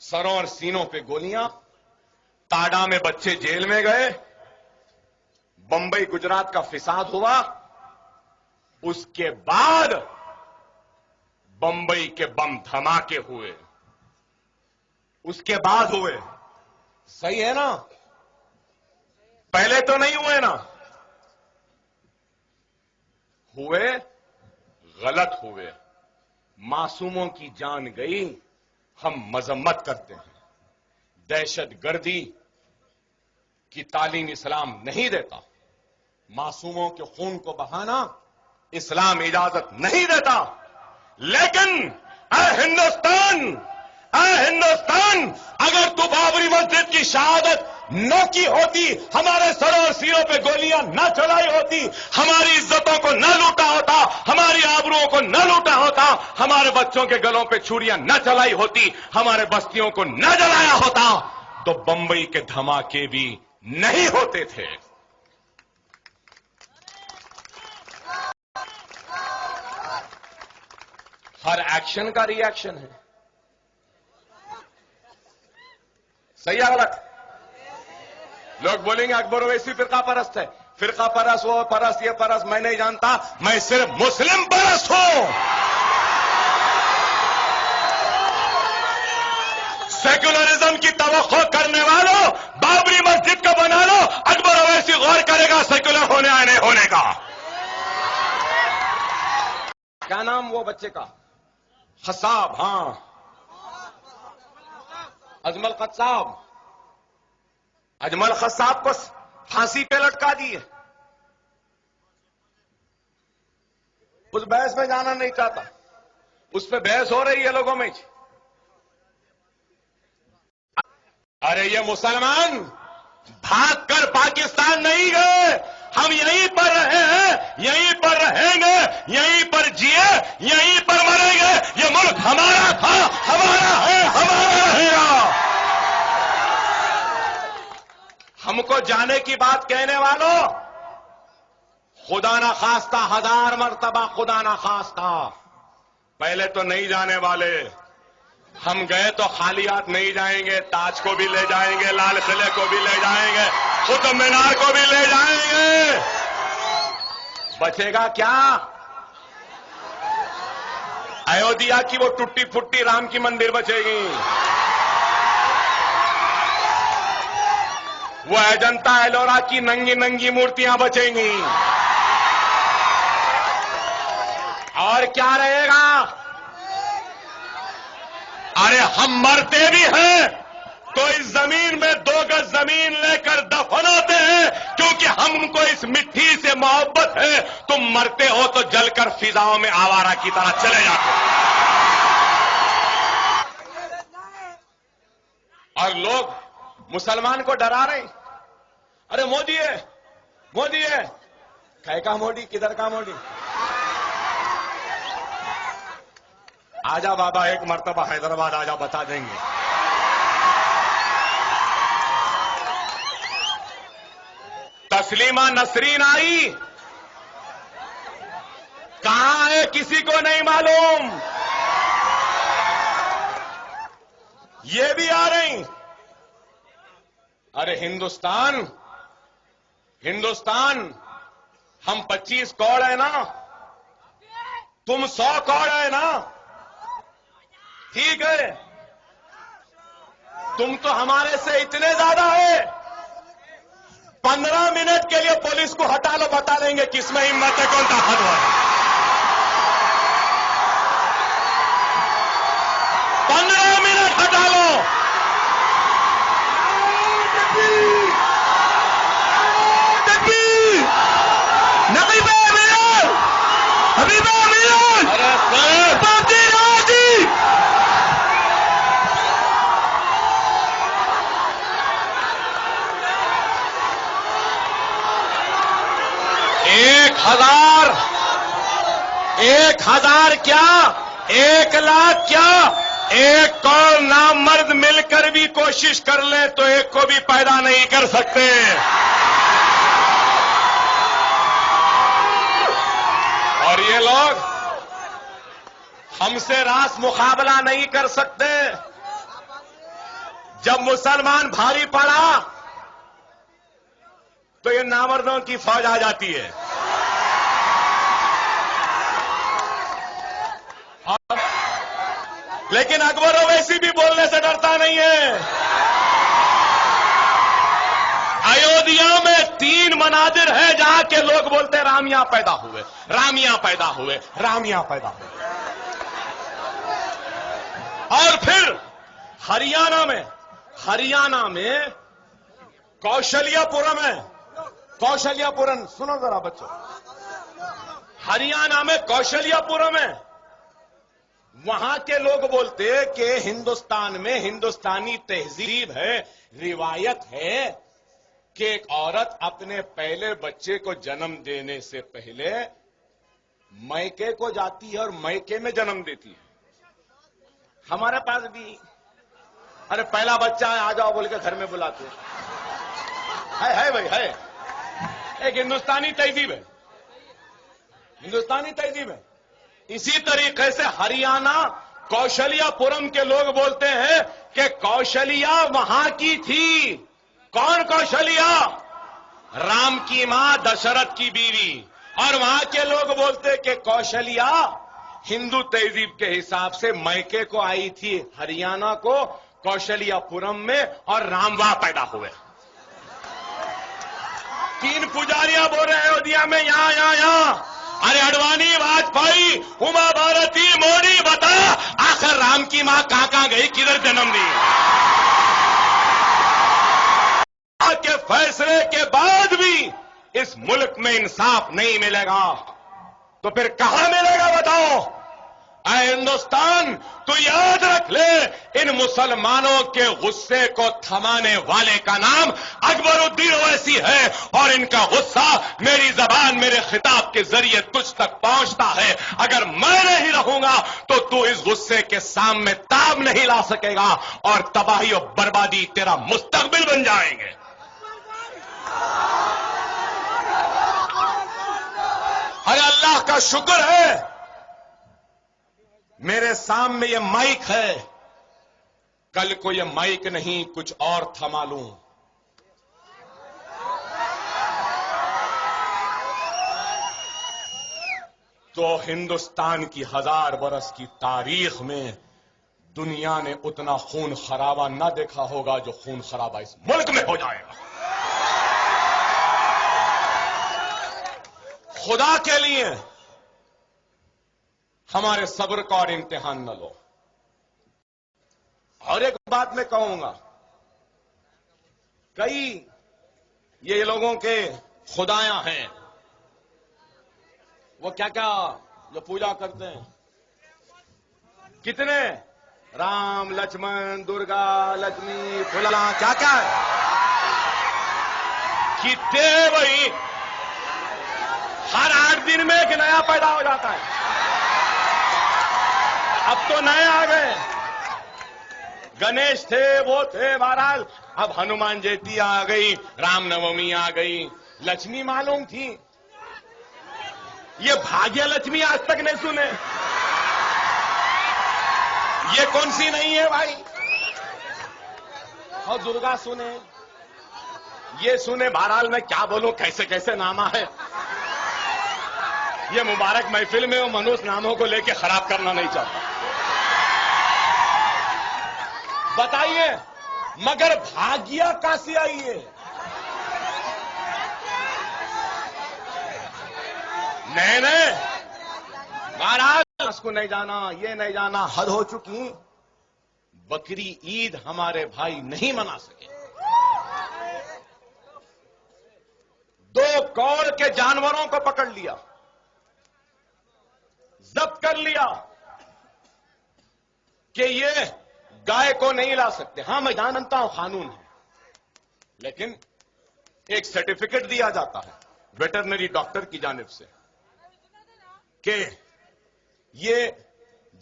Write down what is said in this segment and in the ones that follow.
सरों और सीनों पे गोलियां, ताडा में बच्चे जेल में गए, बंबई गुजरात का फिसाद हुआ, उसके बाद बंबई के बम धमाके हुए, उसके बाद हुए। सही है ना? पहले तो नहीं हुए ना? हुए, गलत हुए, मासूमों की जान गई, हम मजम्मत करते हैं। दहशतगर्दी की तालीम इस्लाम नहीं देता, मासूमों के खून को बहाना इस्लाम इजाजत नहीं देता। लेकिन हिंदुस्तान, अगर तू बाबरी मस्जिद की शहादत न की होती, हमारे सरों और सिरों पे गोलियां न चलाई होती, हमारी इज्जतों को न लूटा होता, हमारी आबरूओं को न लूटा होता, हमारे बच्चों के गलों पे छुरियां न चलाई होती, हमारे बस्तियों को न जलाया होता, तो बंबई के धमाके भी नहीं होते थे। हर एक्शन का रिएक्शन है। सही है गलत? लोग बोलेंगे अकबर ओवैसी फिरका परस्त है। फिरका परस्त, वो परस्त, ये परस्त, मैं नहीं जानता, मैं सिर्फ मुस्लिम परस्त हूं। सेक्युलरिज्म की तवक्को करने वालों, बाबरी मस्जिद का बना लो, अकबर ओवैसी गौर करेगा सेक्युलर होने या नहीं होने का। क्या नाम वो बच्चे का? खसाब, हां, अजमल खसाब। अजमल खसाब को फांसी पे लटका दिए। उस बहस में जाना नहीं चाहता, उस पर बहस हो रही है लोगों में। अरे ये मुसलमान भागकर पाकिस्तान नहीं गए, हम यहीं पर रहे हैं, यहीं पर रहेंगे, यहीं पर जिए, यहीं पर मरेंगे। ये मुल्क हमारा था, हमारा है, हमारा रहेगा। हमको जाने की बात कहने वालों, खुदा ना खास्ता, 1000 मर्तबा खुदा ना खास्ता, पहले तो नहीं जाने वाले। हम गए तो खाली हाथ नहीं जाएंगे, ताज को भी ले जाएंगे, लाल किले को भी ले जाएंगे, कुतुब मीनार को भी ले जाएंगे। बचेगा क्या? अयोध्या की वो टूटी फुट्टी राम की मंदिर बचेगी, वो अजंता एलोरा की नंगी नंगी मूर्तियां बचेंगी, और क्या रहेगा? अरे हम मरते भी हैं तो इस जमीन में 2 गज जमीन लेकर दफन होते हैं, क्योंकि हमको इस मिट्टी से मोहब्बत है। तुम मरते हो तो जलकर फिजाओं में आवारा की तरह चले जाते हो। और लोग मुसलमान को डरा रहे हैं। अरे मोदी है, मोदी है, कै का मोदी, किधर का मोदी? आजा बाबा, एक मर्तबा हैदराबाद आजा, बता देंगे। तस्लीमा नसरीन आई, कहां है किसी को नहीं मालूम। ये भी आ रही। अरे हिंदुस्तान, हम 25 करोड़ है ना, तुम 100 करोड़ है ना, ठीक है। तुम तो हमारे से इतने ज्यादा है, 15 मिनट के लिए पुलिस को हटा लो, बता देंगे किसमें हिम्मत है, कौन ताकतवर है। 15 मिनट हटा लो। एक हजार क्या, 1 लाख क्या, 1 करोड़ नामर्द मिलकर भी कोशिश कर ले तो एक को भी पैदा नहीं कर सकते। और ये लोग हमसे रास मुकाबला नहीं कर सकते। जब मुसलमान भारी पड़ा तो ये नामर्दों की फौज आ जाती है। लेकिन अकबर ओवैसी भी बोलने से डरता नहीं है। अयोध्या में 3 मनाजिर है जहां के लोग बोलते रामिया पैदा हुए, रामिया पैदा हुए, रामिया पैदा हुए। और फिर हरियाणा में कौशल्यापुरम है। कौशल्यापुरम सुनो जरा बच्चों, हरियाणा में कौशल्यापुरम है। वहां के लोग बोलते कि हिंदुस्तान में हिंदुस्तानी तहजीब है, रिवायत है कि एक औरत अपने पहले बच्चे को जन्म देने से पहले मैके को जाती है और मैके में जन्म देती है। हमारे पास भी अरे पहला बच्चा है आ जाओ बोल के घर में बुलाते है भाई है। एक हिंदुस्तानी तहजीब है, हिंदुस्तानी तहजीब है। इसी तरीके से हरियाणा कौशल्यापुरम के लोग बोलते हैं कि कौशल्या वहां की थी। कौन कौशल्या? राम की मां दशरथ की बीवी। और वहां के लोग बोलते कि कौशल्या हिंदू तहजीब के हिसाब से मैके को आई थी हरियाणा को कौशल्यापुरम में और राम वहां पैदा हुए। 3 पुजारियां बोल रहे हैं अयोध्या में यहां। अरे अडवाणी, वाजपेयी, उमा भारती, मोदी, बता आखिर राम की मां कहां गई, किधर जन्म ली? के फैसले के बाद भी इस मुल्क में इंसाफ नहीं मिलेगा तो फिर कहां मिलेगा बताओ? ऐ हिंदुस्तान, तू याद रख ले, इन मुसलमानों के गुस्से को थमाने वाले का नाम अकबरुद्दीन ओवैसी है। और इनका गुस्सा मेरी जबान, मेरे खिताब के जरिए तुझ तक पहुंचता है। अगर मैं नहीं रहूंगा तो तू इस गुस्से के सामने ताब नहीं ला सकेगा और तबाही और बर्बादी तेरा मुस्तकबिल बन जाएंगे। अरे अल्लाह का शुक्र है मेरे सामने ये माइक है, कल को ये माइक नहीं कुछ और थमा लूं। तो हिंदुस्तान की 1000 बरस की तारीख में दुनिया ने उतना खून खराबा ना देखा होगा जो खून खराबा इस मुल्क में हो जाएगा। खुदा के लिए हमारे सब्र का और इम्तिहान न लो। और एक बात मैं कहूंगा, कई ये लोगों के खुदायां हैं, वो क्या क्या जो पूजा करते हैं, कितने राम लक्ष्मण दुर्गा लक्ष्मी फुला क्या क्या है, कितने भाई हर 8 दिन में एक नया पैदा हो जाता है। अब तो नए आ गए, गणेश थे वो थे, बहरहाल अब हनुमान जयंती आ गई, रामनवमी आ गई, लक्ष्मी मालूम थी, ये भाग्य लक्ष्मी आज तक नहीं सुने। ये कौन सी नहीं है भाई? और दुर्गा सुने, ये सुने, बहरहाल मैं क्या बोलूं, कैसे कैसे नामा है। ये मुबारक महफिल में वो मनुष्य नामों को लेके खराब करना नहीं चाहता। बताइए मगर भाग्य कहां से आई है? नहीं महाराज उसको नहीं जाना, ये नहीं जाना, हद हो चुकी। बकरी ईद हमारे भाई नहीं मना सके। 2 कौड़ के जानवरों को पकड़ लिया, जब्त कर लिया कि ये गाय को नहीं ला सकते। हां मैं जानता हूं कानून है, लेकिन एक सर्टिफिकेट दिया जाता है वेटरनरी डॉक्टर की जानिब से कि ये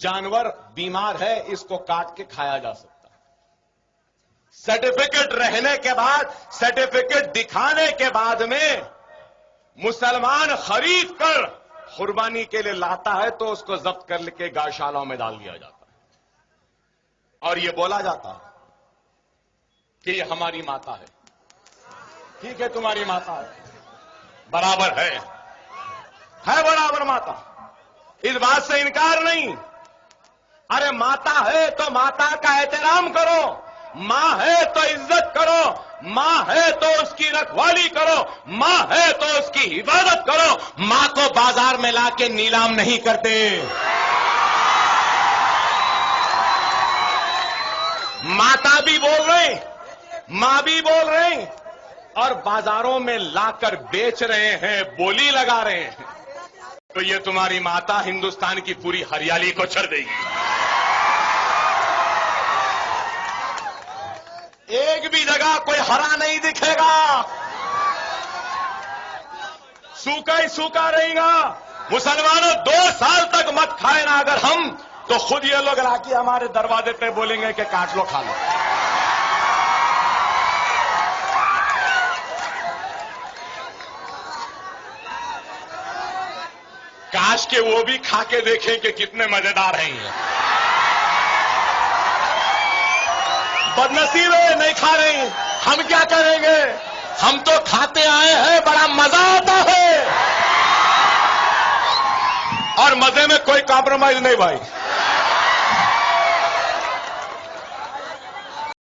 जानवर बीमार है, इसको काट के खाया जा सकता है। सर्टिफिकेट रहने के बाद, सर्टिफिकेट दिखाने के बाद में मुसलमान खरीद कर कुर्बानी के लिए लाता है तो उसको जब्त करके गौशालाओं में डाल दिया जाता है। और ये बोला जाता है कि ये हमारी माता है। ठीक है, तुम्हारी माता है, बराबर है बराबर माता, इस बात से इनकार नहीं। अरे माता है तो माता का एहतराम करो, मां है तो इज्जत करो, मां है तो उसकी रखवाली करो, मां है तो उसकी हिफाजत करो। मां को बाजार में लाके नीलाम नहीं करते। माता भी बोल रहे, मां भी बोल रहे, और बाजारों में लाकर बेच रहे हैं, बोली लगा रहे हैं। तो ये तुम्हारी माता हिंदुस्तान की पूरी हरियाली को छर देगी। एक भी जगह कोई हरा नहीं दिखेगा, सूखा ही सूखा रहेगा। मुसलमानों 2 साल तक मत खाए ना अगर हम, तो खुद ये लोग राखी हमारे दरवाजे पे बोलेंगे कि काट लो, खा लो। काश के वो भी खा के देखें कि कितने मजेदार हैं ये। बदनसीब है, नहीं खा रहे, हम क्या करेंगे? हम तो खाते आए हैं, बड़ा मजा आता है, और मजे में कोई कॉम्प्रोमाइज नहीं भाई।